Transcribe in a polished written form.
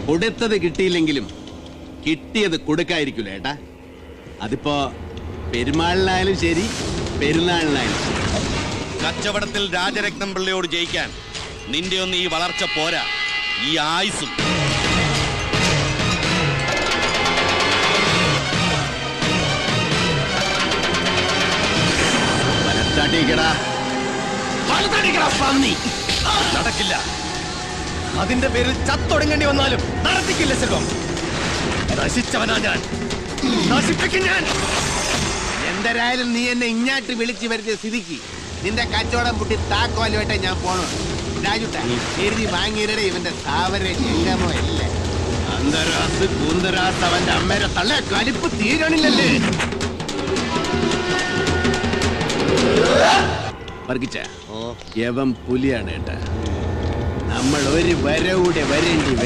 കൊടുത്തത് കിട്ടിയില്ലെങ്കിലും കിട്ടിയത് കൊടുക്കായിരിക്കില്ല ഏട്ടാ. അതിപ്പോ പെരുമാളിനായാലും ശരി, പെരുന്നാളിനായാലും ശരി. കച്ചവടത്തിൽ രാജരത്നം പിള്ളയോട് ജയിക്കാൻ നിന്റെ ഒന്നും ഈ വളർച്ച പോരാ, ഈ ആയുസും. നടക്കില്ല. അതിന്റെ പേരിൽ ചത്തൊടുങ്ങേണ്ടി വന്നാലും നടത്തിക്കില്ല സെൽവം. നശിച്ചവനാ ഞാൻ, നശിപ്പിക്കും ഞാൻ. എന്തായാലും നീ എന്നെ ഇങ്ങാട്ട് വിളിച്ചു വരുത്തിയ സ്ഥിതിക്ക് നിന്റെ കച്ചവടം പൊട്ടി താക്കോലുമായിട്ടേ ഞാൻ പോണു. രാജുട്ടാ, എഴുതി വാങ്ങിയിരടെ ഇവന്റെ സ്ഥാവര എങ്ങമോ അല്ലേ. അന്തരാസ് കൂന്തരാസ് അവന്റെ അമ്മേരെ തള്ള കലിപ്പ് തീരണില്ലല്ലേ. വർഗിച്ച യവം പുലിയാണ് ഏട്ടാ. നമ്മൾ ഒരു വരവൂടെ വരേണ്ടി വരും.